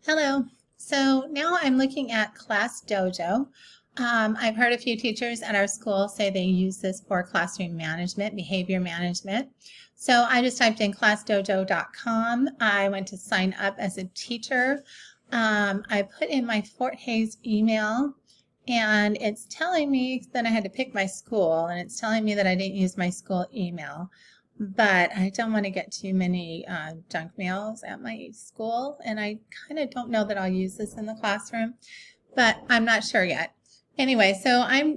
Hello. So now I'm looking at Class Dojo. I've heard a few teachers at our school say they use this for classroom management, behavior management. So I just typed in classdojo.com. I went to sign up as a teacher. I put in my Fort Hays email, and it's telling me that I had to pick my school, and it's telling me that I didn't use my school email. But I don't want to get too many junk mails at my school, and I kind of don't know that I'll use this in the classroom, but I'm not sure yet. Anyway,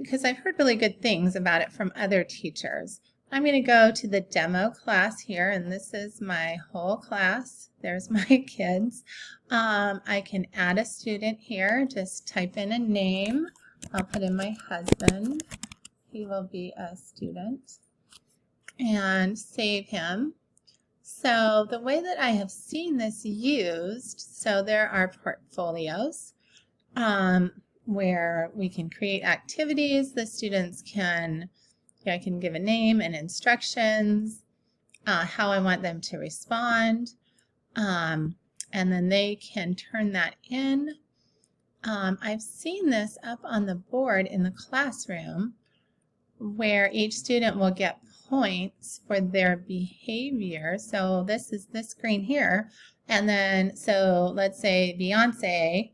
because I've heard really good things about it from other teachers. I'm going to go to the demo class here, and this is my whole class. There's my kids. I can add a student here. Just type in a name. I'll put in my husband. He will be a student. And save him. So the way that I have seen this used, so there are portfolios where we can create activities. The students can, I can give a name and instructions, how I want them to respond, and then they can turn that in. I've seen this up on the board in the classroom where each student will get points for their behavior. So this is this screen here. And then, so let's say Beyonce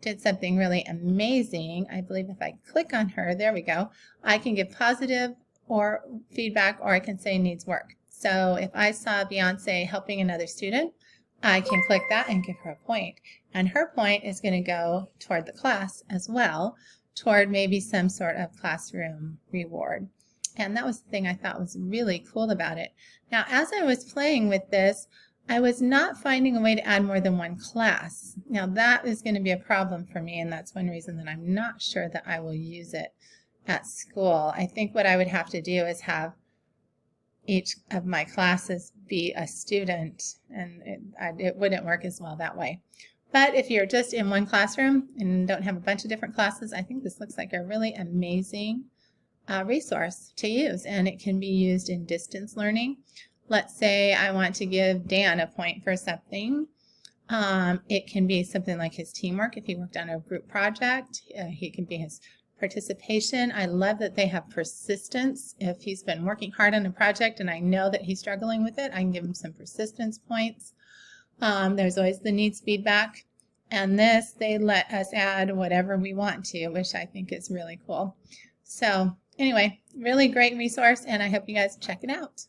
did something really amazing. I believe if I click on her, there we go, I can give positive or feedback, or I can say needs work. So if I saw Beyonce helping another student, I can click that and give her a point. And her point is going to go toward the class as well, toward maybe some sort of classroom reward. And that was the thing I thought was really cool about it. Now, as I was playing with this, I was not finding a way to add more than one class. Now, that is going to be a problem for me, and that's one reason that I'm not sure that I will use it at school. I think what I would have to do is have each of my classes be a student, and it wouldn't work as well that way. But if you're just in one classroom and don't have a bunch of different classes, I think this looks like a really amazing resource to use, and it can be used in distance learning. Let's say I want to give Dan a point for something. It can be something like his teamwork. If he worked on a group project, he can be his participation. I love that they have persistence. If he's been working hard on a project and I know that he's struggling with it, I can give him some persistence points. There's always the needs feedback. And this, they let us add whatever we want to, which I think is really cool. So anyway, really great resource, and I hope you guys check it out.